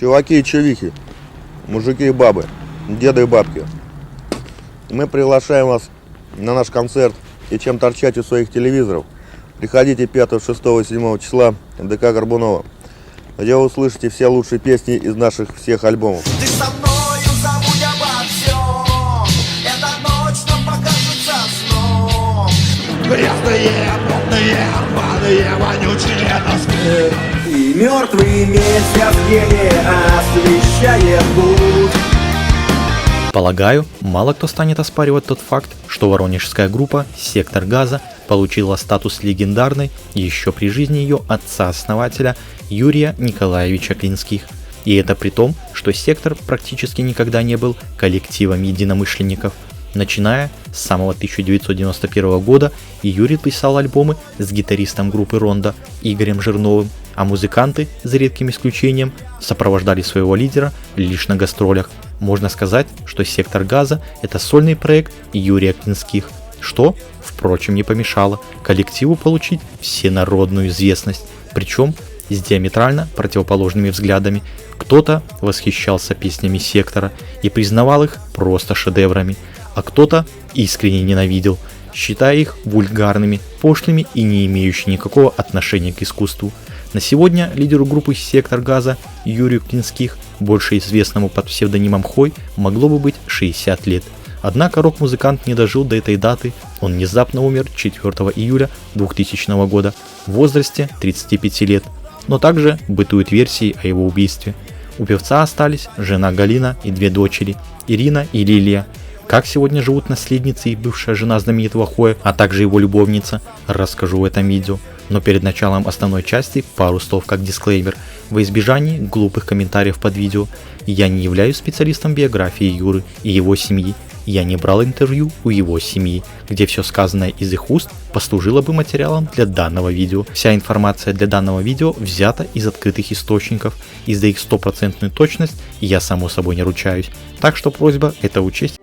Чуваки и чувихи, мужики и бабы, деды и бабки. Мы приглашаем вас на наш концерт «И чем торчать у своих телевизоров». Приходите 5, 6, 7 числа в ДК Горбунова, где вы услышите все лучшие песни из наших всех альбомов. Ты со мною забудь обо всем, эта ночь нам покажется сном. Грязные, потные, рваные, вонючие носки. И мертвый месяц еле освещает путь. Полагаю, мало кто станет оспаривать тот факт, что воронежская группа «Сектор Газа» получила статус легендарной еще при жизни ее отца-основателя Юрия Николаевича Клинских. И это при том, что «Сектор» практически никогда не был коллективом единомышленников. Начиная с самого 1991 года Юрий писал альбомы с гитаристом группы Рондо Игорем Жирновым, а музыканты, за редким исключением, сопровождали своего лидера лишь на гастролях. Можно сказать, что «Сектор Газа» — это сольный проект Юрия Клинских, что, впрочем, не помешало коллективу получить всенародную известность, причем с диаметрально противоположными взглядами. Кто-то восхищался песнями «Сектора» и признавал их просто шедеврами, а кто-то искренне ненавидел, считая их вульгарными, пошлыми и не имеющими никакого отношения к искусству. На сегодня лидеру группы «Сектор Газа» Юрию Клинских, больше известному под псевдонимом Хой, могло бы быть 60 лет. Однако рок-музыкант не дожил до этой даты, он внезапно умер 4 июля 2000 года в возрасте 35 лет. Но также бытуют версии о его убийстве. У певца остались жена Галина и две дочери, Ирина и Лилия. Как сегодня живут наследницы и бывшая жена знаменитого Хоя, а также его любовница, расскажу в этом видео. Но перед началом основной части пару слов как дисклеймер. Во избежание глупых комментариев под видео, я не являюсь специалистом биографии Юры и его семьи. Я не брал интервью у его семьи, где все сказанное из их уст послужило бы материалом для данного видео. Вся информация для данного видео взята из открытых источников, и за их 100% точность я само собой не ручаюсь. Так что просьба это учесть.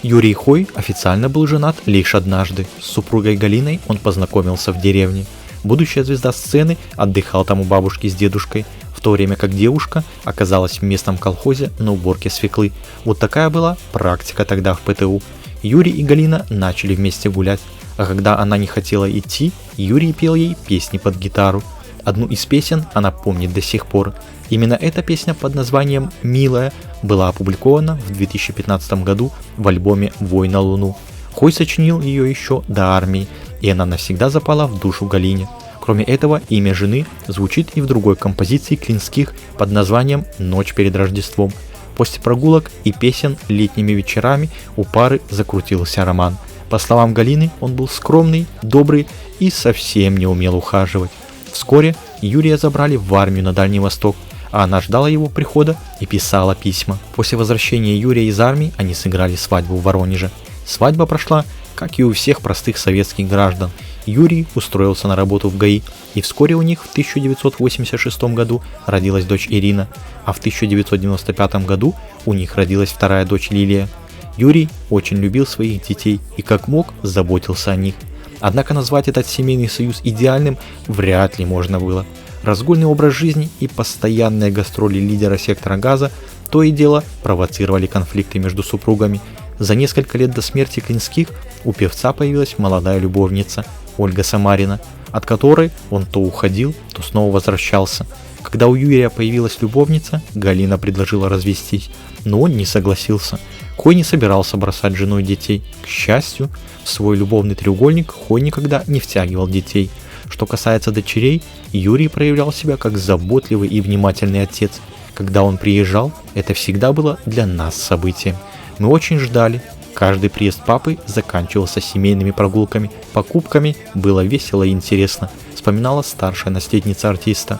Юрий Хой официально был женат лишь однажды. С супругой Галиной он познакомился в деревне. Будущая звезда сцены отдыхал там у бабушки с дедушкой, в то время как девушка оказалась в местном колхозе на уборке свеклы. Вот такая была практика тогда в ПТУ. Юрий и Галина начали вместе гулять, а когда она не хотела идти, Юрий пел ей песни под гитару. Одну из песен она помнит до сих пор. Именно эта песня под названием «Милая» была опубликована в 2015 году в альбоме «Вой на Луну». Хой сочинил ее еще до армии, и она навсегда запала в душу Галине. Кроме этого, имя жены звучит и в другой композиции Клинских под названием «Ночь перед Рождеством». После прогулок и песен летними вечерами у пары закрутился роман. По словам Галины, он был скромный, добрый и совсем не умел ухаживать. Вскоре Юрия забрали в армию на Дальний Восток, а она ждала его прихода и писала письма. После возвращения Юрия из армии они сыграли свадьбу в Воронеже. Свадьба прошла, как и у всех простых советских граждан. Юрий устроился на работу в ГАИ, и вскоре у них в 1986 году родилась дочь Ирина, а в 1995 году у них родилась вторая дочь Лилия. Юрий очень любил своих детей и как мог заботился о них. Однако назвать этот семейный союз идеальным вряд ли можно было. Разгульный образ жизни и постоянные гастроли лидера «Сектора Газа» то и дело провоцировали конфликты между супругами. За несколько лет до смерти Клинских у певца появилась молодая любовница Ольга Самарина, от которой он то уходил, то снова возвращался. Когда у Юрия появилась любовница, Галина предложила развестись, но он не согласился. Хой не собирался бросать жену и детей. К счастью, в свой любовный треугольник Хой никогда не втягивал детей. Что касается дочерей, Юрий проявлял себя как заботливый и внимательный отец. Когда он приезжал, это всегда было для нас событием. Мы очень ждали. Каждый приезд папы заканчивался семейными прогулками, покупками, было весело и интересно, вспоминала старшая наследница артиста.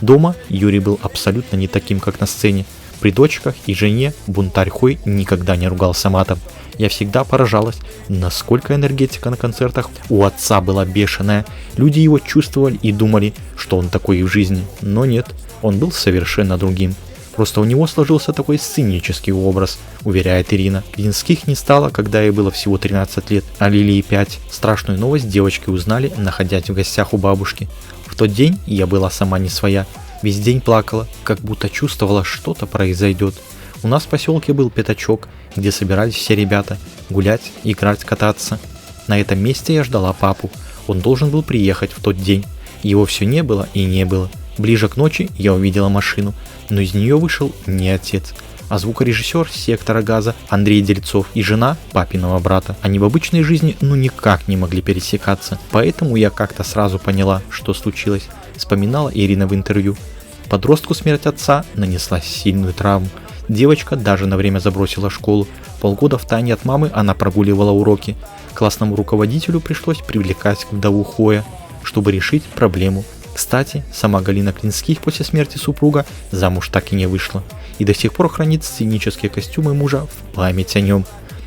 Дома Юрий был абсолютно не таким, как на сцене. При дочках и жене бунтарь Хой никогда не ругался матом. Я всегда поражалась, насколько энергетика на концертах у отца была бешеная. Люди его чувствовали и думали, что он такой и в жизни, но нет, он был совершенно другим. Просто у него сложился такой сценический образ, уверяет Ирина. Клинских не стало, когда ей было всего 13 лет, а Лилии 5. Страшную новость девочки узнали, находясь в гостях у бабушки. В тот день я была сама не своя. Весь день плакала, как будто чувствовала, что-то произойдет. У нас в поселке был пятачок, где собирались все ребята гулять, играть, кататься. На этом месте я ждала папу. Он должен был приехать в тот день. Его все не было и не было. Ближе к ночи я увидела машину, но из нее вышел не отец, а звукорежиссер «Сектора газа» Андрей Дельцов и жена папиного брата. Они в обычной жизни никак не могли пересекаться, поэтому я как-то сразу поняла, что случилось, вспоминала Ирина в интервью. Подростку смерть отца нанесла сильную травму. Девочка даже на время забросила школу. Полгода втайне от мамы она прогуливала уроки. Классному руководителю пришлось привлекать вдову Хоя, чтобы решить проблему. Кстати, сама Галина Клинских после смерти супруга замуж так и не вышла. И до сих пор хранит сценические костюмы мужа в память о нем.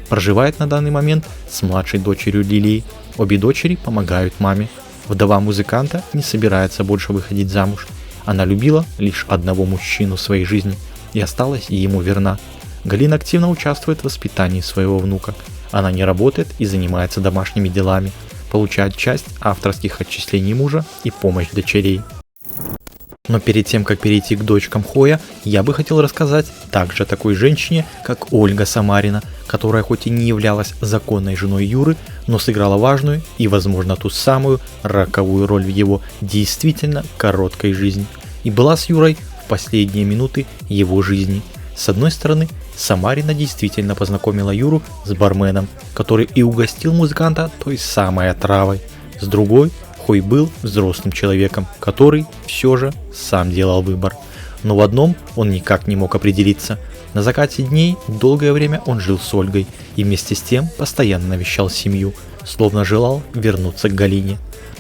Проживает на данный момент с младшей дочерью Лилией. Обе дочери помогают маме. Вдова музыканта не собирается больше выходить замуж. Она любила лишь одного мужчину в своей жизни и осталась ему верна. Галина активно участвует в воспитании своего внука. Она не работает и занимается домашними делами, получает часть авторских отчислений мужа и помощь дочерей. Но перед тем, как перейти к дочкам Хоя, я бы хотел рассказать также о такой женщине, как Ольга Самарина, которая хоть и не являлась законной женой Юры, но сыграла важную и, возможно, ту самую роковую роль в его действительно короткой жизни. И была с Юрой в последние минуты его жизни. С одной стороны, Самарина действительно познакомила Юру с барменом, который и угостил музыканта той самой отравой. С другой, Хой был взрослым человеком, который все же сам делал выбор. Но в одном он никак не мог определиться. На закате дней долгое время он жил с Ольгой и вместе с тем постоянно навещал семью, словно желал вернуться к Галине.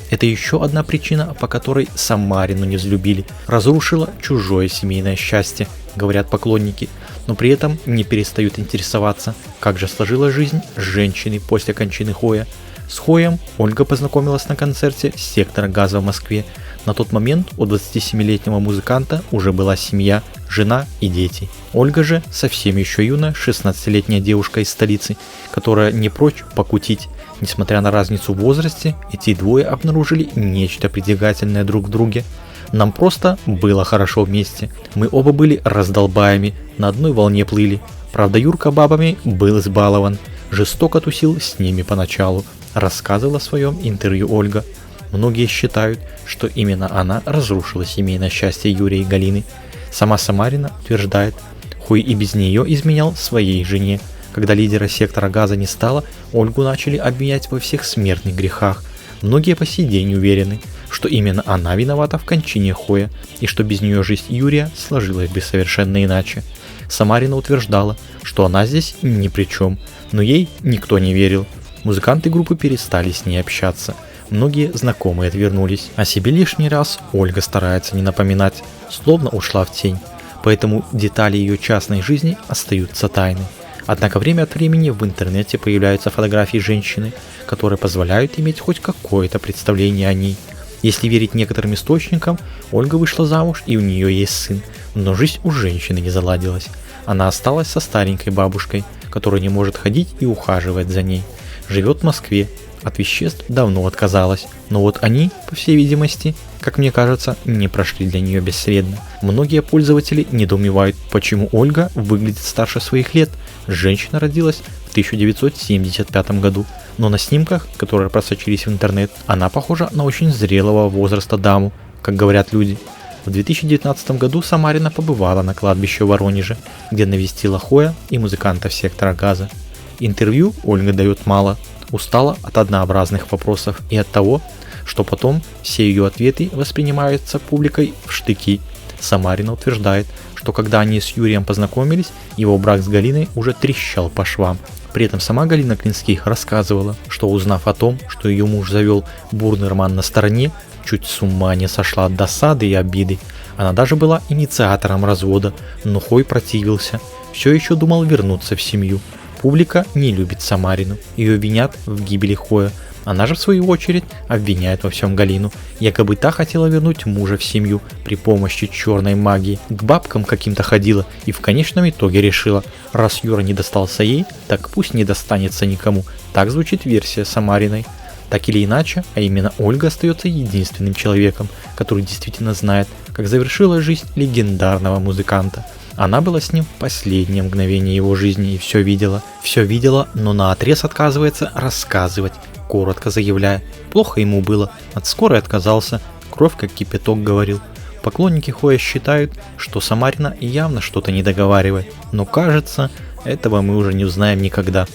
Это еще одна причина, по которой Самарину не взлюбили. Разрушила чужое семейное счастье, говорят поклонники, но при этом не перестают интересоваться, как же сложилась жизнь женщины после кончины Хоя. С Хоем Ольга познакомилась на концерте «Сектора газа» в Москве. На тот момент у 27-летнего музыканта уже была семья, жена и дети. Ольга же совсем еще юная, 16-летняя девушка из столицы, которая не прочь покутить. Несмотря на разницу в возрасте, эти двое обнаружили нечто притягательное друг в друге. Нам просто было хорошо вместе. Мы оба были раздолбаями, на одной волне плыли. Правда, Юрка бабами был избалован, жестоко тусил с ними поначалу, рассказывала в своем интервью Ольга. Многие считают, что именно она разрушила семейное счастье Юрия и Галины. Сама Самарина утверждает, Хой и без нее изменял своей жене. Когда лидера сектора газа не стало, Ольгу начали обвинять во всех смертных грехах. Многие по сей день уверены, что именно она виновата в кончине Хоя, и что без нее жизнь Юрия сложилась бы совершенно иначе. Самарина утверждала, что она здесь ни при чем, но ей никто не верил. Музыканты группы перестали с ней общаться. Многие знакомые отвернулись. О себе лишний раз Ольга старается не напоминать, словно ушла в тень. Поэтому детали ее частной жизни остаются тайной. Однако время от времени в интернете появляются фотографии женщины, которые позволяют иметь хоть какое-то представление о ней. Если верить некоторым источникам, Ольга вышла замуж и у нее есть сын, но жизнь у женщины не заладилась. Она осталась со старенькой бабушкой, которая не может ходить и ухаживать за ней. Живет в Москве, от веществ давно отказалась, но вот они, по всей видимости, как мне кажется, не прошли для нее бесследно. Многие пользователи недоумевают, почему Ольга выглядит старше своих лет. Женщина родилась в 1975 году, но на снимках, которые просочились в интернет, она похожа на очень зрелого возраста даму, как говорят люди. В 2019 году Самарина побывала на кладбище в Воронеже, где навестила Хоя и музыкантов сектора газа. Интервью Ольга дает мало, устала от однообразных вопросов и от того, что потом все ее ответы воспринимаются публикой в штыки. Самарина утверждает, что когда они с Юрием познакомились, его брак с Галиной уже трещал по швам. При этом сама Галина Клинских рассказывала, что узнав о том, что ее муж завел бурный роман на стороне, чуть с ума не сошла от досады и обиды. Она даже была инициатором развода, но Хой противился, все еще думал вернуться в семью. Публика не любит Самарину, ее винят в гибели Хоя. Она же в свою очередь обвиняет во всем Галину, якобы та хотела вернуть мужа в семью при помощи черной магии, к бабкам каким-то ходила и в конечном итоге решила, раз Юра не достался ей, так пусть не достанется никому. Так звучит версия Самариной. Так или иначе, а именно Ольга остается единственным человеком, который действительно знает, как завершила жизнь легендарного музыканта. Она была с ним в последнее мгновение его жизни и все видела, но наотрез отказывается рассказывать, коротко заявляя, плохо ему было, от скорой отказался, кровь как кипяток говорил. Поклонники Хоя считают, что Самарина явно что-то не договаривает, но кажется, этого мы уже не узнаем никогда.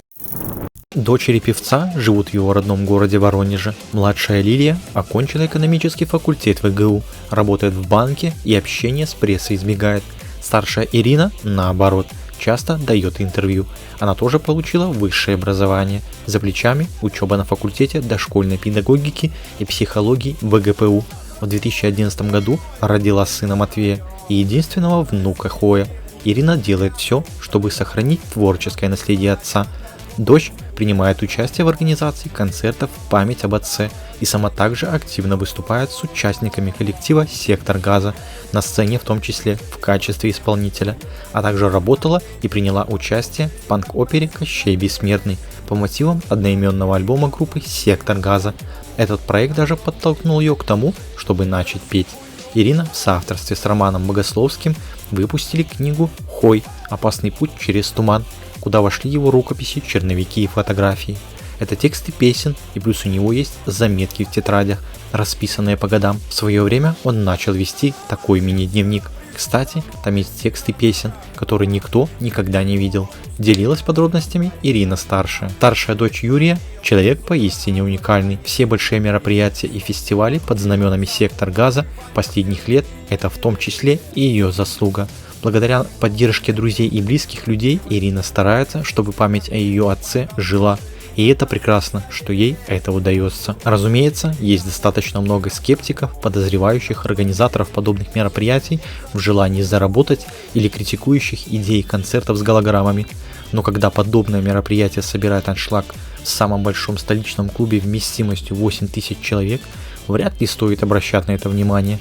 Дочери певца живут в его родном городе Воронеже. Младшая Лилия окончила экономический факультет ВГУ, работает в банке и общение с прессой избегает. Старшая Ирина, наоборот, часто дает интервью. Она тоже получила высшее образование. За плечами учеба на факультете дошкольной педагогики и психологии ВГПУ. В 2011 году родила сына Матвея и единственного внука Хоя. Ирина делает все, чтобы сохранить творческое наследие отца. Дочь принимает участие в организации концертов в память об отце и сама также активно выступает с участниками коллектива «Сектор газа», на сцене в том числе в качестве исполнителя, а также работала и приняла участие в панк-опере «Кощей Бессмертный» по мотивам одноименного альбома группы «Сектор газа». Этот проект даже подтолкнул ее к тому, чтобы начать петь. Ирина в соавторстве с Романом Богословским выпустили книгу «Хой. Опасный путь через туман», куда вошли его рукописи, черновики и фотографии. Это тексты песен, и плюс у него есть заметки в тетрадях, расписанные по годам. В свое время он начал вести такой мини-дневник. Кстати, там есть тексты песен, которые никто никогда не видел. Делилась подробностями Ирина старшая. Старшая дочь Юрия – человек поистине уникальный. Все большие мероприятия и фестивали под знаменами «Сектор газа» последних лет – это в том числе и ее заслуга. Благодаря поддержке друзей и близких людей Ирина старается, чтобы память о ее отце жила. И это прекрасно, что ей это удается. Разумеется, есть достаточно много скептиков, подозревающих организаторов подобных мероприятий в желании заработать или критикующих идеи концертов с голограммами. Но когда подобное мероприятие собирает аншлаг в самом большом столичном клубе вместимостью 8000 человек, вряд ли стоит обращать на это внимание.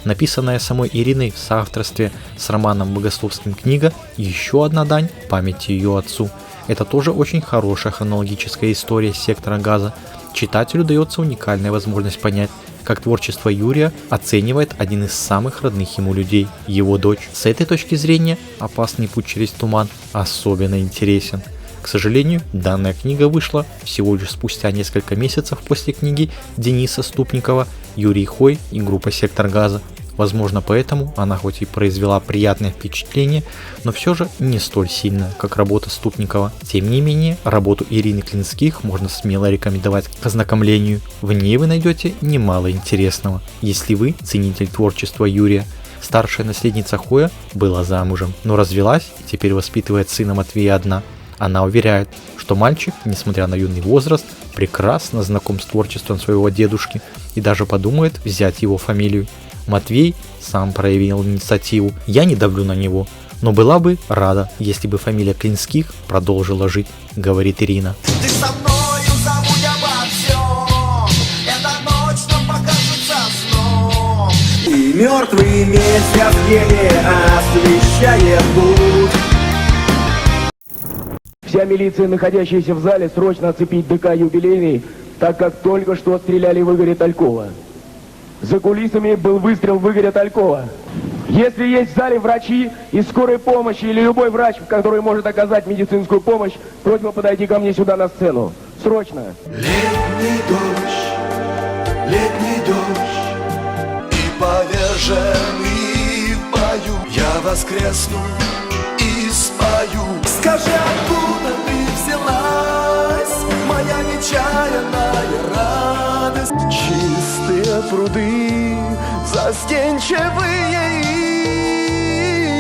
Написанная самой Ириной в соавторстве с Романом Богословским книга – еще одна дань памяти ее отцу. Это тоже очень хорошая хронологическая история «Сектора газа». Читателю дается уникальная возможность понять, как творчество Юрия оценивает один из самых родных ему людей – его дочь. С этой точки зрения «Опасный путь через туман» особенно интересен. К сожалению, данная книга вышла всего лишь спустя несколько месяцев после книги Дениса Ступникова «Юрий Хой и группа «Сектор газа». Возможно, поэтому она хоть и произвела приятное впечатление, но все же не столь сильно, как работа Ступникова. Тем не менее, работу Ирины Клинских можно смело рекомендовать к ознакомлению. В ней вы найдете немало интересного, если вы ценитель творчества Юрия. Старшая наследница Хоя была замужем, но развелась и теперь воспитывает сына Матвея одна. Она уверяет, что мальчик, несмотря на юный возраст, прекрасно знаком с творчеством своего дедушки и даже подумает взять его фамилию. Матвей сам проявил инициативу, я не давлю на него, но была бы рада, если бы фамилия Клинских продолжила жить, говорит Ирина. Ты со мною забудь обо всем. Эта ночь нам покажется сном. И мертвый месяц еле освещает путь. Вся милиция, находящаяся в зале, срочно оцепить ДК «Юбилейный», так как только что стреляли в Игоря Талькова. За кулисами был выстрел в Игоря Талькова. Если есть в зале врачи из скорой помощи или любой врач, который может оказать медицинскую помощь, просьба подойти ко мне сюда на сцену. Срочно. Летний дождь и поверженный в бою. Я воскресну и спою. Скажи, откуда ты взялась, моя нечаянная радость? Чистые пруды, застенчивые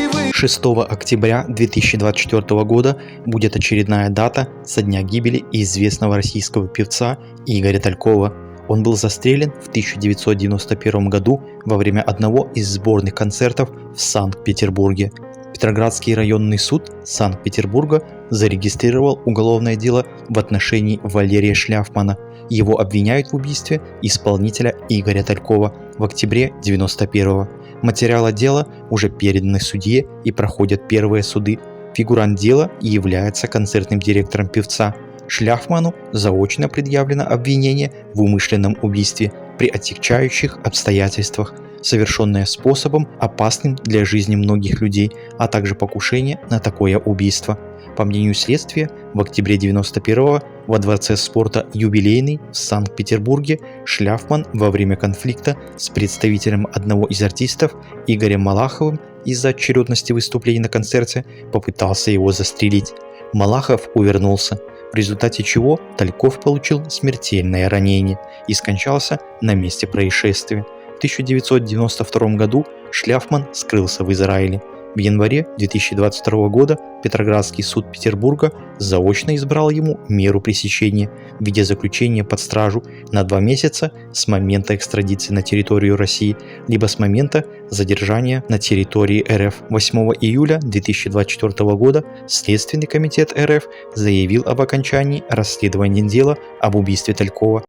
ивы. 6 октября 2024 года будет очередная дата со дня гибели известного российского певца Игоря Талькова. Он был застрелен в 1991 году во время одного из сборных концертов в Санкт-Петербурге. Петроградский районный суд Санкт-Петербурга зарегистрировал уголовное дело в отношении Валерия Шляфмана. Его обвиняют в убийстве исполнителя Игоря Талькова в октябре 1991-го. Материалы дела уже переданы судье и проходят первые суды. Фигурант дела является концертным директором певца. Шляфману заочно предъявлено обвинение в умышленном убийстве при отягчающих обстоятельствах, совершенное способом, опасным для жизни многих людей, а также покушение на такое убийство. По мнению следствия, в октябре 1991-го во Дворце спорта «Юбилейный» в Санкт-Петербурге Шляфман во время конфликта с представителем одного из артистов Игорем Малаховым из-за очередности выступлений на концерте попытался его застрелить. Малахов увернулся, в результате чего Тальков получил смертельное ранение и скончался на месте происшествия. В 1992 году Шляфман скрылся в Израиле. В январе 2022 года Петроградский суд Петербурга заочно избрал ему меру пресечения в виде заключения под стражу на 2 месяца с момента экстрадиции на территорию России, либо с момента задержания на территории РФ. 8 июля 2024 года Следственный комитет РФ заявил об окончании расследования дела об убийстве Талькова.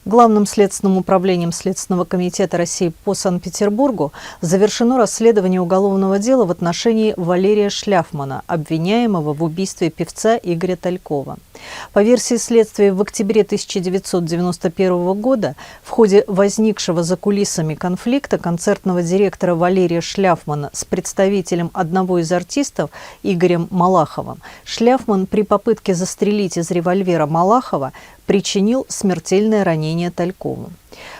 Главным следственным управлением Следственного комитета России по Санкт-Петербургу завершено расследование уголовного дела в отношении Валерия Шляфмана, обвиняемого в убийстве певца Игоря Талькова. По версии следствия, в октябре 1991 года в ходе возникшего за кулисами конфликта концертного директора Валерия Шляфмана с представителем одного из артистов Игорем Малаховым Шляфман при попытке застрелить из револьвера Малахова причинил смертельное ранение Талькову.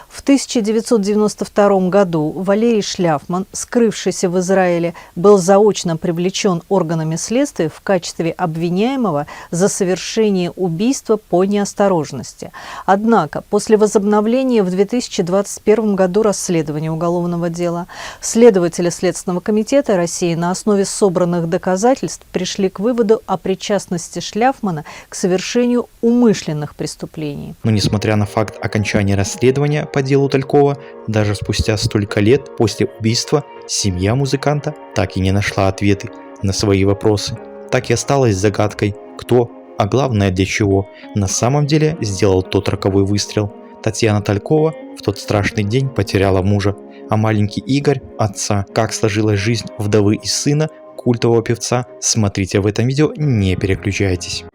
В 1992 году Валерий Шляфман, скрывшийся в Израиле, был заочно привлечен органами следствия в качестве обвиняемого за совершение убийства по неосторожности. Однако, после возобновления в 2021 году расследования уголовного дела, следователи Следственного комитета России на основе собранных доказательств пришли к выводу о причастности Шляфмана к совершению умышленных преступлений. Но несмотря на факт окончания расследования по делу Талькова, даже спустя столько лет после убийства семья музыканта так и не нашла ответы на свои вопросы. Так и осталась загадкой, кто, а главное для чего, на самом деле сделал тот роковой выстрел. Татьяна Талькова в тот страшный день потеряла мужа, а маленький Игорь – отца. Как сложилась жизнь вдовы и сына культового певца, смотрите в этом видео, не переключайтесь.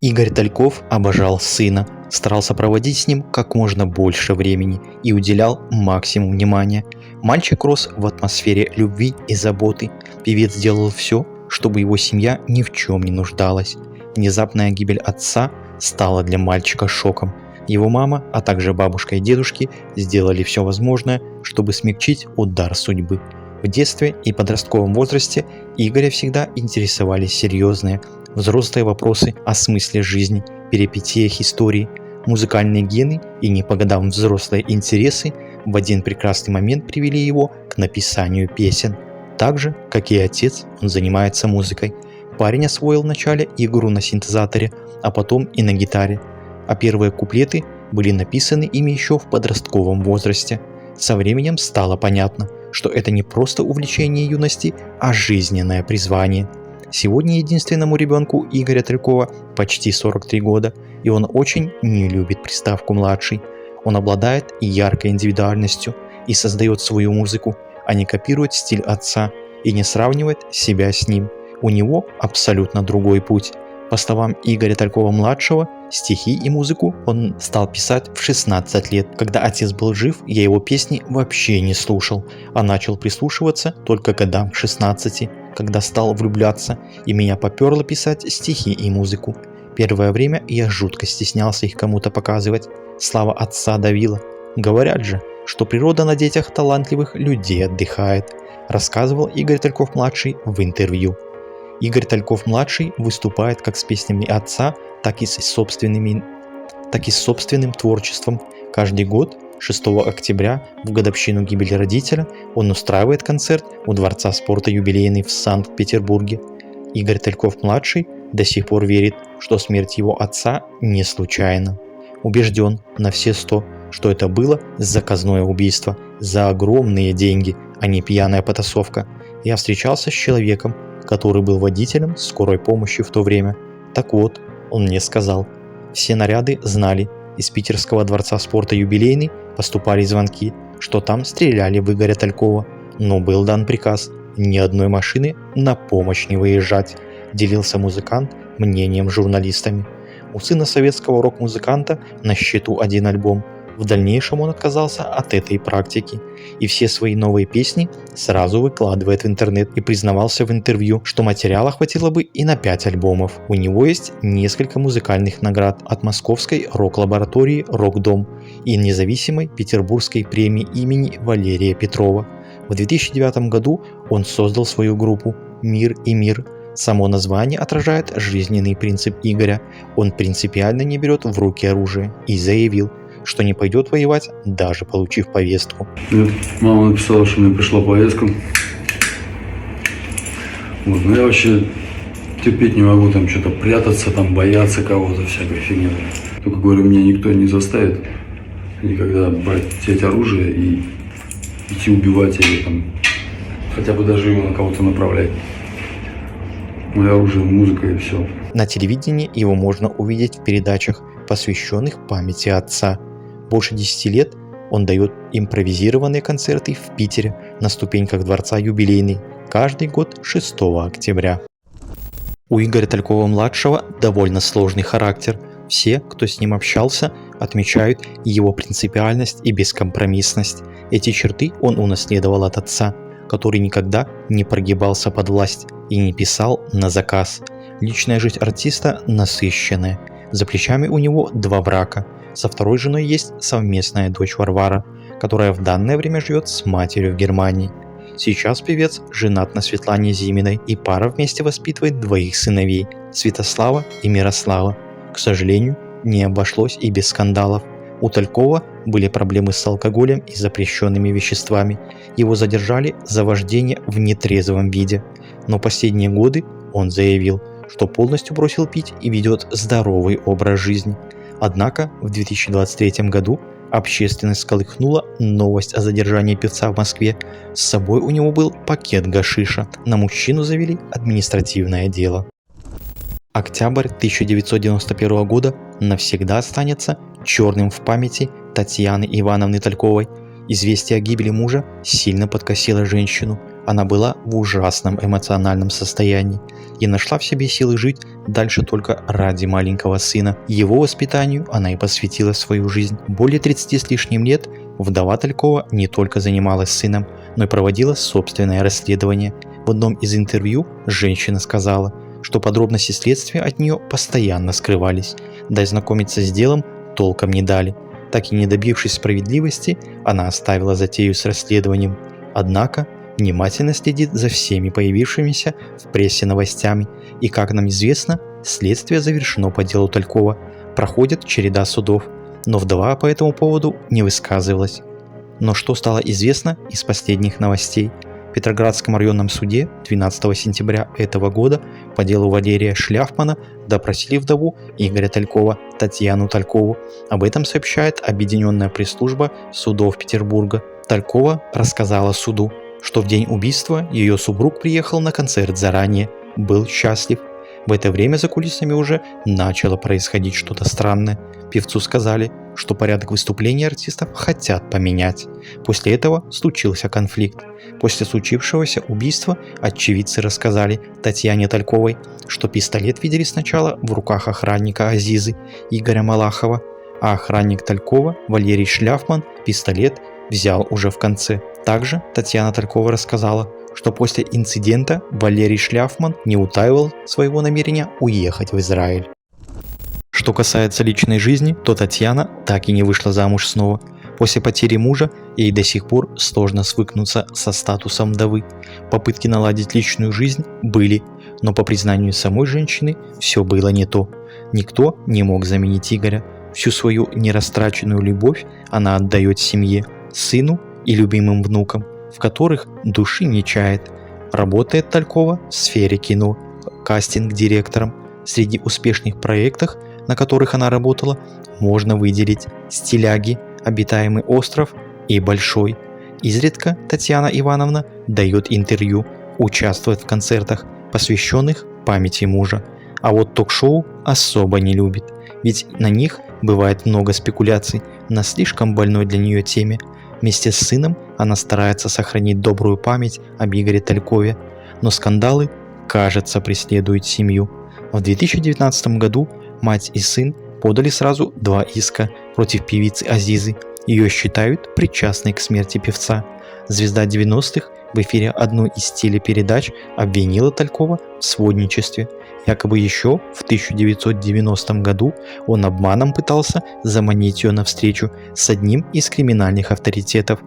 Игорь Тальков обожал сына, старался проводить с ним как можно больше времени и уделял максимум внимания. Мальчик рос в атмосфере любви и заботы. Певец делал все, чтобы его семья ни в чем не нуждалась. Внезапная гибель отца стала для мальчика шоком. Его мама, а также бабушка и дедушки сделали все возможное, чтобы смягчить удар судьбы. В детстве и подростковом возрасте Игоря всегда интересовали серьезные, взрослые вопросы о смысле жизни, перипетиях истории. Музыкальные гены и не по годам взрослые интересы в один прекрасный момент привели его к написанию песен. Так же, как и отец, он занимается музыкой. Парень освоил вначале игру на синтезаторе, а потом и на гитаре. А первые куплеты были написаны ими еще в подростковом возрасте. Со временем стало понятно, что это не просто увлечение юности, а жизненное призвание. Сегодня единственному ребенку Игоря Талькова почти 43 года, и он очень не любит приставку «младший». Он обладает яркой индивидуальностью и создает свою музыку, а не копирует стиль отца и не сравнивает себя с ним. У него абсолютно другой путь. По словам Игоря Талькова-младшего, стихи и музыку он стал писать в 16 лет. Когда отец был жив, я его песни вообще не слушал, а начал прислушиваться только годам к 16, когда стал влюбляться, и меня поперло писать стихи и музыку. Первое время я жутко стеснялся их кому-то показывать. Слава отца давила. Говорят же, что природа на детях талантливых людей отдыхает, рассказывал Игорь Тальков-младший в интервью. Игорь Тальков-младший выступает как с песнями отца, так и с собственным творчеством. Каждый год, 6 октября, в годовщину гибели родителя, он устраивает концерт у Дворца спорта «Юбилейный» в Санкт-Петербурге. Игорь Тальков-младший до сих пор верит, что смерть его отца не случайна. Убежден на все 100, что это было заказное убийство за огромные деньги, а не пьяная потасовка. Я встречался с человеком, который был водителем скорой помощи в то время. Так вот, он мне сказал, все наряды знали, из Питерского дворца спорта «Юбилейный» поступали звонки, что там стреляли в Игоря Талькова, но был дан приказ ни одной машины на помощь не выезжать, делился музыкант мнением с журналистами. У сына советского рок-музыканта на счету 1 альбом. В дальнейшем он отказался от этой практики и все свои новые песни сразу выкладывает в интернет и признавался в интервью, что материала хватило бы и на 5 альбомов. У него есть несколько музыкальных наград от Московской рок-лаборатории «Рок-Дом» и независимой Петербургской премии имени Валерия Петрова. В 2009 году он создал свою группу «Мир и мир». Само название отражает жизненный принцип Игоря. Он принципиально не берет в руки оружие и заявил, что не пойдет воевать, даже получив повестку. Нет, мама написала, что мне пришла повестка. Вот, но я вообще терпеть не могу там что-то прятаться, там бояться кого-то, всякой фигни. Только говорю, меня никто не заставит никогда взять оружие и идти убивать или там хотя бы даже его на кого-то направлять. Мое оружие, музыка и все. На телевидении его можно увидеть в передачах, посвященных памяти отца. Больше 10 лет он дает импровизированные концерты в Питере на ступеньках дворца «Юбилейный» каждый год 6 октября. У Игоря Талькова-младшего довольно сложный характер. Все, кто с ним общался, отмечают его принципиальность и бескомпромиссность. Эти черты он унаследовал от отца, который никогда не прогибался под власть и не писал на заказ. Личная жизнь артиста насыщенная. За плечами у него 2 брака. Со второй женой есть совместная дочь Варвара, которая в данное время живет с матерью в Германии. Сейчас певец женат на Светлане Зиминой, и пара вместе воспитывает 2 сыновей – Святослава и Мирослава. К сожалению, не обошлось и без скандалов. У Талькова были проблемы с алкоголем и запрещенными веществами. Его задержали за вождение в нетрезвом виде. Но последние годы он заявил, что полностью бросил пить и ведет здоровый образ жизни. Однако в 2023 году общественность всколыхнула новость о задержании певца в Москве. С собой у него был пакет гашиша. На мужчину завели административное дело. Октябрь 1991 года навсегда останется черным в памяти Татьяны Ивановны Тальковой. Известие о гибели мужа сильно подкосило женщину. Она была в ужасном эмоциональном состоянии и нашла в себе силы жить дальше только ради маленького сына. Его воспитанию она и посвятила свою жизнь. Более 30 с лишним лет вдова Талькова не только занималась сыном, но и проводила собственное расследование. В одном из интервью женщина сказала, что подробности следствия от нее постоянно скрывались, да и знакомиться с делом толком не дали. Так и не добившись справедливости, она оставила затею с расследованием. Однако внимательно следит за всеми появившимися в прессе новостями, и, как нам известно, следствие завершено по делу Талькова. Проходит череда судов, но вдова по этому поводу не высказывалась. Но что стало известно из последних новостей? В Петроградском районном суде 12 сентября этого года по делу Валерия Шляфмана допросили вдову Игоря Талькова, Татьяну Талькову. Об этом сообщает Объединенная пресс-служба судов Петербурга. Талькова рассказала суду, что в день убийства ее супруг приехал на концерт заранее, был счастлив. В это время за кулисами уже начало происходить что-то странное. Певцу сказали, что порядок выступления артистов хотят поменять. После этого случился конфликт. После случившегося убийства очевидцы рассказали Татьяне Тальковой, что пистолет видели сначала в руках охранника Азизы Игоря Малахова, а охранник Талькова Валерий Шляфман пистолет взял уже в конце. Также Татьяна Талькова рассказала, что после инцидента Валерий Шляфман не утаивал своего намерения уехать в Израиль. Что касается личной жизни, то Татьяна так и не вышла замуж снова. После потери мужа ей до сих пор сложно свыкнуться со статусом вдовы. Попытки наладить личную жизнь были, но по признанию самой женщины все было не то. Никто не мог заменить Игоря. Всю свою нерастраченную любовь она отдает семье, сыну и любимым внукам, в которых души не чает. Работает Талькова в сфере кино, кастинг-директором. Среди успешных проектов, на которых она работала, можно выделить «Стиляги», «Обитаемый остров» и «Большой». Изредка Татьяна Ивановна дает интервью, участвует в концертах, посвященных памяти мужа. А вот ток-шоу особо не любит, ведь на них бывает много спекуляций на слишком больной для нее теме. Вместе с сыном она старается сохранить добрую память об Игоре Талькове, но скандалы, кажется, преследуют семью. В 2019 году мать и сын подали сразу 2 иска против певицы Азизы. Ее считают причастной к смерти певца. Звезда 90-х в эфире одной из телепередач обвинила Талькова в сводничестве. Якобы еще в 1990 году он обманом пытался заманить ее на встречу с одним из криминальных авторитетов.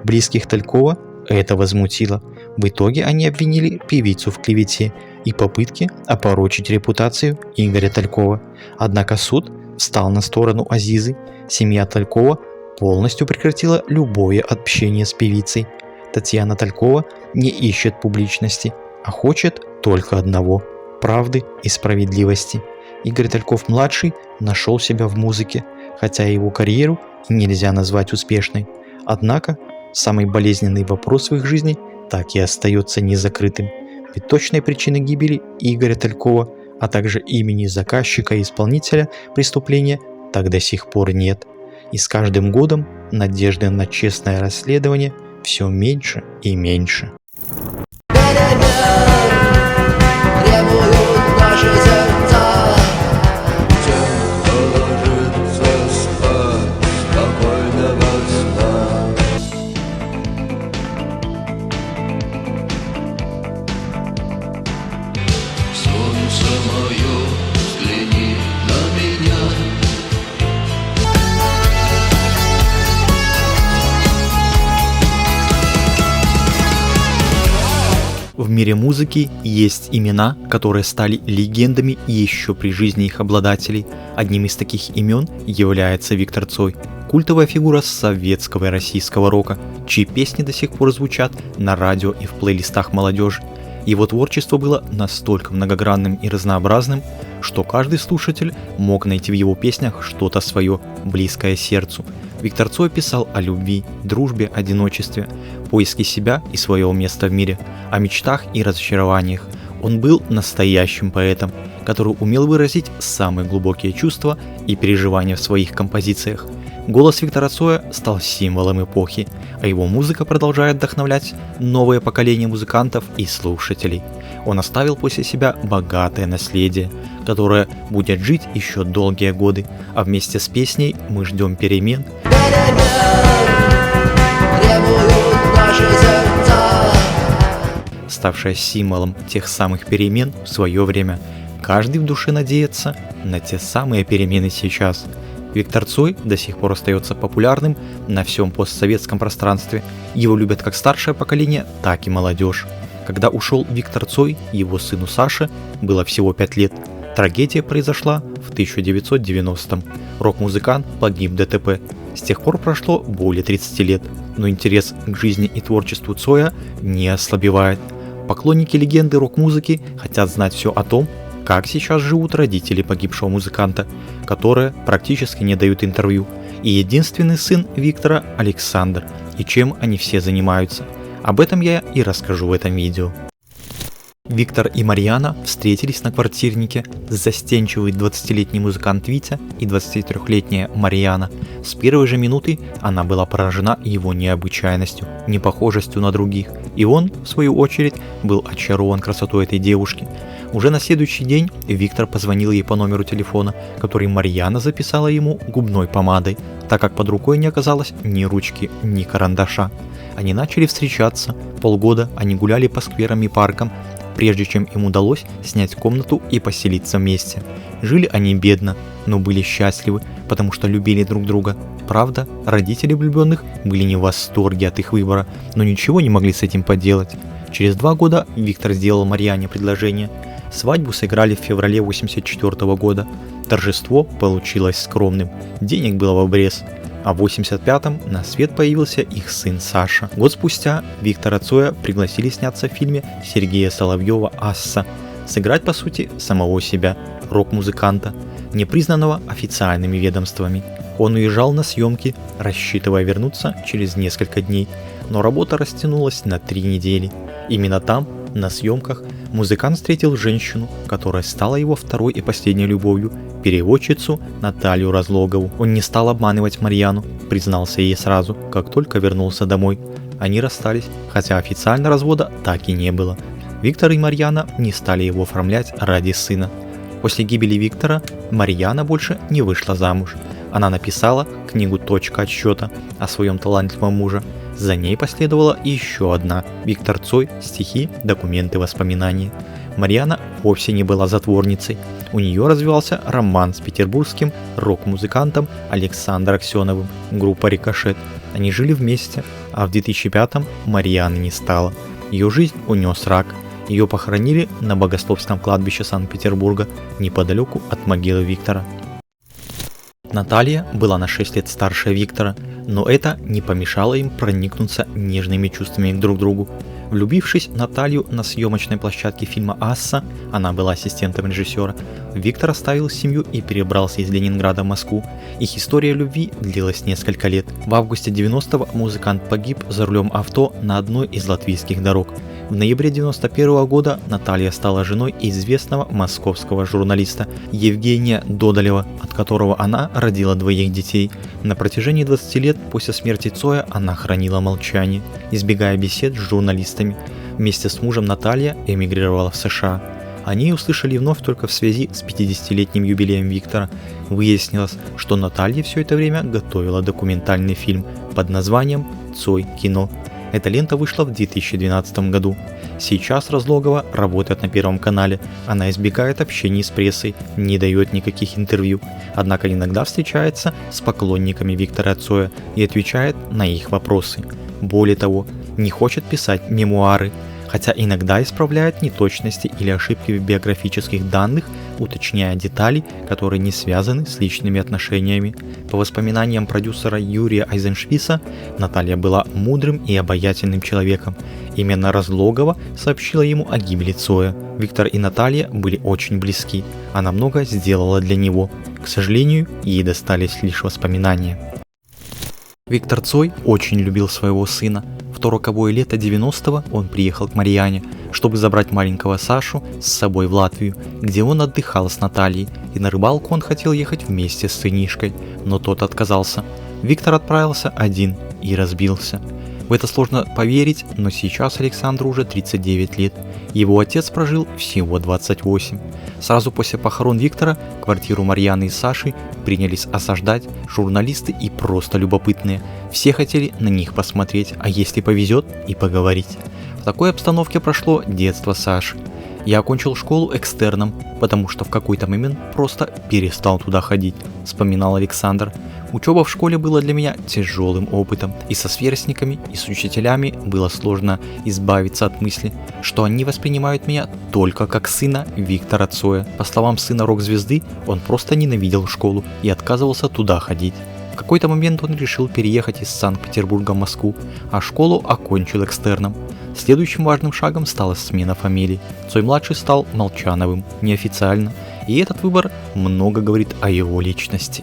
Близких Талькова это возмутило. В итоге они обвинили певицу в клевете и попытке опорочить репутацию Игоря Талькова. Однако суд встал на сторону Азизы. Семья Талькова полностью прекратила любое общение с певицей. Татьяна Талькова не ищет публичности, а хочет только одного – правды и справедливости. Игорь Тальков-младший нашел себя в музыке, хотя его карьеру нельзя назвать успешной. Однако самый болезненный вопрос в их жизни так и остается незакрытым. Ведь точной причины гибели Игоря Талькова, а также имени заказчика и исполнителя преступления так до сих пор нет. И с каждым годом надежды на честное расследование все меньше и меньше. Требуют наши сердца. Солнце мое, взгляни на меня. В мире музыки есть имена, которые стали легендами еще при жизни их обладателей. Одним из таких имен является Виктор Цой, культовая фигура советского и российского рока, чьи песни до сих пор звучат на радио и в плейлистах молодежи. Его творчество было настолько многогранным и разнообразным, что каждый слушатель мог найти в его песнях что-то свое, близкое сердцу. Виктор Цой писал о любви, дружбе, одиночестве, поиске себя и своего места в мире, о мечтах и разочарованиях. Он был настоящим поэтом, который умел выразить самые глубокие чувства и переживания в своих композициях. Голос Виктора Цоя стал символом эпохи, а его музыка продолжает вдохновлять новое поколение музыкантов и слушателей. Он оставил после себя богатое наследие, которое будет жить еще долгие годы, а вместе с песней мы ждем перемен. Ставшая символом тех самых перемен в свое время. Каждый в душе надеется на те самые перемены сейчас. Виктор Цой до сих пор остается популярным на всем постсоветском пространстве. Его любят как старшее поколение, так и молодежь. Когда ушел Виктор Цой, его сыну Саше было всего 5 лет. Трагедия произошла в 1990-м. Рок-музыкант погиб в ДТП. С тех пор прошло более 30 лет, но интерес к жизни и творчеству Цоя не ослабевает. Поклонники легенды рок-музыки хотят знать все о том, как сейчас живут родители погибшего музыканта, которые практически не дают интервью, и единственный сын Виктора Александр, и чем они все занимаются. Об этом я и расскажу в этом видео. Виктор и Марьяна встретились на квартирнике. Застенчивый 20-летний музыкант Витя и 23-летняя Марьяна. С первой же минуты она была поражена его необычайностью, непохожестью на других, и он, в свою очередь, был очарован красотой этой девушки. Уже на следующий день Виктор позвонил ей по номеру телефона, который Марьяна записала ему губной помадой, так как под рукой не оказалось ни ручки, ни карандаша. Они начали встречаться. Полгода они гуляли по скверам и паркам, прежде чем им удалось снять комнату и поселиться вместе. Жили они бедно, но были счастливы, потому что любили друг друга. Правда, родители влюбленных были не в восторге от их выбора, но ничего не могли с этим поделать. Через 2 года Виктор сделал Марьяне предложение. Свадьбу сыграли в феврале 1984 года. Торжество получилось скромным, денег было в обрез. А в 1985-м на свет появился их сын Саша. Год спустя Виктора Цоя пригласили сняться в фильме Сергея Соловьева «Асса», сыграть по сути самого себя, рок-музыканта, не признанного официальными ведомствами. Он уезжал на съемки, рассчитывая вернуться через несколько дней, но работа растянулась на 3 недели. Именно там, На съемках музыкант встретил женщину, которая стала его второй и последней любовью, переводчицу Наталью Разлогову. Он не стал обманывать Марьяну, признался ей сразу, как только вернулся домой. Они расстались, хотя официально развода так и не было. Виктор и Марьяна не стали его оформлять ради сына. После гибели Виктора Марьяна больше не вышла замуж. Она написала книгу «Точка отсчета» о своем талантливом муже. За ней последовала еще одна «Виктор Цой. Стихи, документы, воспоминания». Марьяна вовсе не была затворницей. У нее развивался роман с петербургским рок-музыкантом Александром Аксеновым, группа «Рикошет». Они жили вместе, а в 2005-м Марьяны не стало. Ее жизнь унес рак. Ее похоронили на Богословском кладбище Санкт-Петербурга, неподалеку от могилы Виктора. Наталья была на 6 лет старше Виктора, но это не помешало им проникнуться нежными чувствами друг к другу. Влюбившись в Наталью на съемочной площадке фильма «Асса», она была ассистентом режиссера, Виктор оставил семью и перебрался из Ленинграда в Москву. Их история любви длилась несколько лет. В августе 90-го музыкант погиб за рулем авто на одной из латвийских дорог. В ноябре 91 года Наталья стала женой известного московского журналиста Евгения Додолева, от которого она родила 2 детей. На протяжении 20 лет после смерти Цоя она хранила молчание, избегая бесед с журналистами. Вместе с мужем Наталья эмигрировала в США. О ней услышали вновь только в связи с 50-летним юбилеем Виктора. Выяснилось, что Наталья все это время готовила документальный фильм под названием «Цой. Кино». Эта лента вышла в 2012 году. Сейчас Разлогова работает на Первом канале. Она избегает общения с прессой, не дает никаких интервью. Однако иногда встречается с поклонниками Виктора Цоя и отвечает на их вопросы. Более того, не хочет писать мемуары, хотя иногда исправляет неточности или ошибки в биографических данных, уточняя детали, которые не связаны с личными отношениями. По воспоминаниям продюсера Юрия Айзеншписа, Наталья была мудрым и обаятельным человеком. Именно Разлогова сообщила ему о гибели Цоя. Виктор и Наталья были очень близки. Она много сделала для него. К сожалению, ей достались лишь воспоминания. Виктор Цой очень любил своего сына. В то роковое лето 90-го он приехал к Марьяне, чтобы забрать маленького Сашу с собой в Латвию, где он отдыхал с Натальей, и на рыбалку он хотел ехать вместе с сынишкой, но тот отказался. Виктор отправился один и разбился. В это сложно поверить, но сейчас Александру уже 39 лет. Его отец прожил всего 28. Сразу после похорон Виктора квартиру Марьяны и Саши принялись осаждать журналисты и просто любопытные. Все хотели на них посмотреть, а если повезет, и поговорить. В такой обстановке прошло детство Саши. Я окончил школу экстерном, потому что в какой-то момент просто перестал туда ходить, вспоминал Александр. Учеба в школе была для меня тяжелым опытом, и со сверстниками, и с учителями было сложно избавиться от мысли, что они воспринимают меня только как сына Виктора Цоя. По словам сына рок-звезды, он просто ненавидел школу и отказывался туда ходить. В какой-то момент он решил переехать из Санкт-Петербурга в Москву, а школу окончил экстерном. Следующим важным шагом стала смена фамилий. Цой-младший стал Молчановым, неофициально, и этот выбор много говорит о его личности.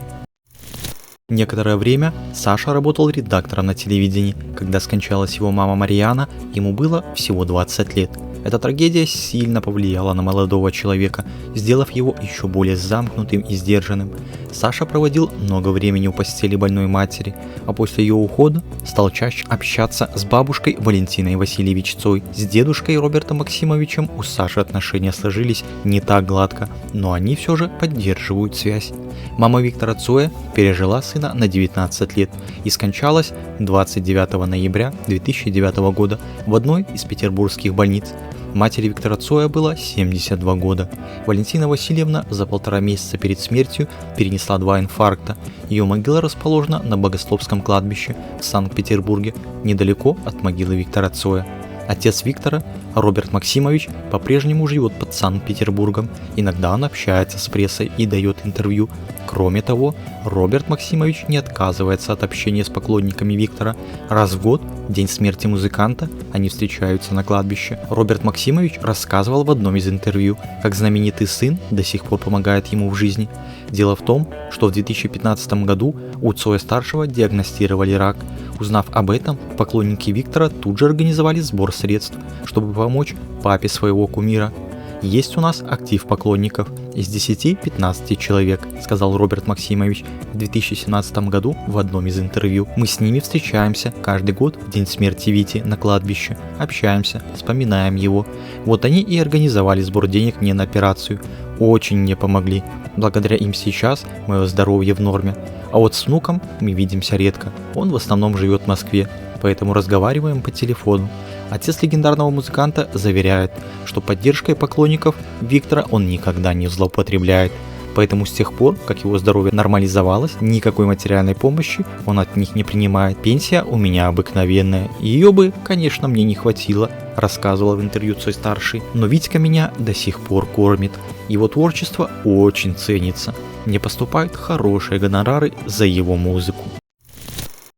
Некоторое время Саша работал редактором на телевидении. Когда скончалась его мама Марьяна, ему было всего 20 лет. Эта трагедия сильно повлияла на молодого человека, сделав его еще более замкнутым и сдержанным. Саша проводил много времени у постели больной матери, а после ее ухода стал чаще общаться с бабушкой Валентиной Васильевич Цой. С дедушкой Робертом Максимовичем у Саши отношения сложились не так гладко, но они все же поддерживают связь. Мама Виктора Цоя пережила сына на 19 лет и скончалась 29 ноября 2009 года в одной из петербургских больниц. Матери Виктора Цоя было 72 года. Валентина Васильевна за 1,5 месяца перед смертью перенесла 2 инфаркта. Ее могила расположена на Богословском кладбище в Санкт-Петербурге, недалеко от могилы Виктора Цоя. Отец Виктора, Роберт Максимович, по-прежнему живет под Санкт-Петербургом. Иногда он общается с прессой и дает интервью. Кроме того, Роберт Максимович не отказывается от общения с поклонниками Виктора. Раз в год, в день смерти музыканта, они встречаются на кладбище. Роберт Максимович рассказывал в одном из интервью, как знаменитый сын до сих пор помогает ему в жизни. Дело в том, что в 2015 году у Цоя-старшего диагностировали рак. Узнав об этом, поклонники Виктора тут же организовали сбор средств, чтобы помочь папе своего кумира. «Есть у нас актив поклонников из 10-15 человек», сказал Роберт Максимович в 2017 году в одном из интервью. «Мы с ними встречаемся каждый год в день смерти Вити на кладбище, общаемся, вспоминаем его. Вот они и организовали сбор денег мне на операцию. Очень мне помогли. Благодаря им сейчас мое здоровье в норме. А вот с внуком мы видимся редко. Он в основном живет в Москве, поэтому разговариваем по телефону. Отец легендарного музыканта заверяет, что поддержкой поклонников Виктора он никогда не злоупотребляет. Поэтому с тех пор, как его здоровье нормализовалось, никакой материальной помощи он от них не принимает. Пенсия у меня обыкновенная. Ее бы, конечно, мне не хватило, рассказывала в интервью Цой-старший. Но Витька меня до сих пор кормит. Его творчество очень ценится. Мне поступают хорошие гонорары за его музыку».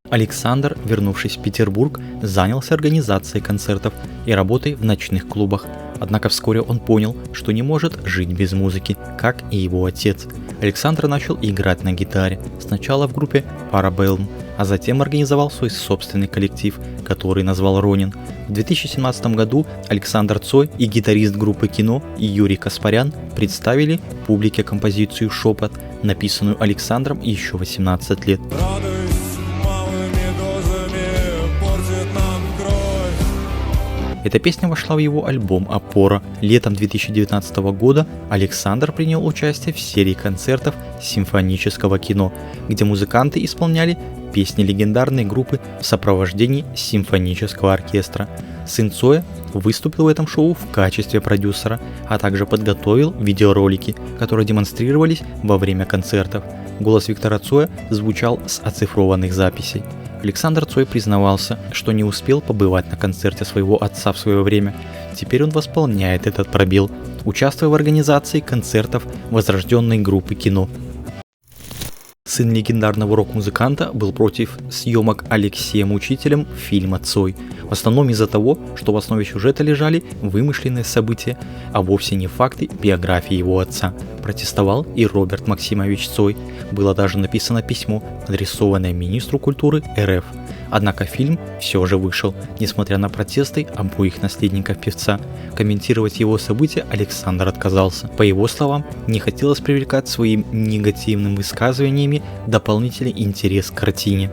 Александр, вернувшись в Петербург, занялся организацией концертов и работой в ночных клубах. Однако вскоре он понял, что не может жить без музыки, как и его отец. Александр начал играть на гитаре, сначала в группе Parabellum, а затем организовал свой собственный коллектив, который назвал «Ронин». В 2017 году Александр Цой и гитарист группы «Кино» Юрий Каспарян представили публике композицию «Шепот», написанную Александром еще 18 лет. Эта песня вошла в его альбом «Опора». Летом 2019 года Александр принял участие в серии концертов симфонического кино, где музыканты исполняли песни легендарной группы в сопровождении симфонического оркестра. Сын Цоя выступил в этом шоу в качестве продюсера, а также подготовил видеоролики, которые демонстрировались во время концертов. Голос Виктора Цоя звучал с оцифрованных записей. Александр Цой признавался, что не успел побывать на концерте своего отца в свое время. Теперь он восполняет этот пробел, участвуя в организации концертов возрожденной группы «Кино». Сын легендарного рок-музыканта был против съемок Алексеем Учителем фильма «Цой», в основном из-за того, что в основе сюжета лежали вымышленные события, а вовсе не факты биографии его отца. Протестовал и Роберт Максимович Цой. Было даже написано письмо, адресованное министру культуры РФ. Однако фильм все же вышел, несмотря на протесты обоих наследников певца. Комментировать его события Александр отказался. По его словам, не хотелось привлекать своими негативными высказываниями дополнительный интерес к картине.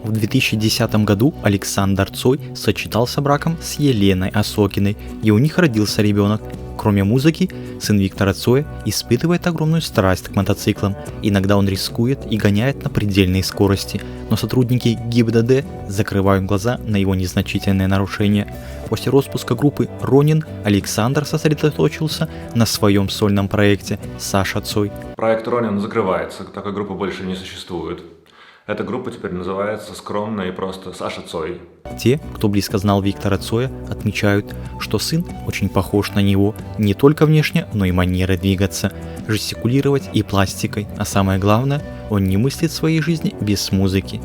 В 2010 году Александр Цой сочетался браком с Еленой Осокиной, и у них родился ребенок. Кроме музыки, сын Виктора Цоя испытывает огромную страсть к мотоциклам. Иногда он рискует и гоняет на предельной скорости, но сотрудники ГИБДД закрывают глаза на его незначительные нарушения. После распуска группы «Ронин» Александр сосредоточился на своем сольном проекте «Саша Цой». Проект «Ронин» закрывается, такой группы больше не существует. Эта группа теперь называется скромно и просто «Саша Цой». Те, кто близко знал Виктора Цоя, отмечают, что сын очень похож на него не только внешне, но и манерой двигаться, жестикулировать и пластикой, а самое главное, он не мыслит своей жизни без музыки.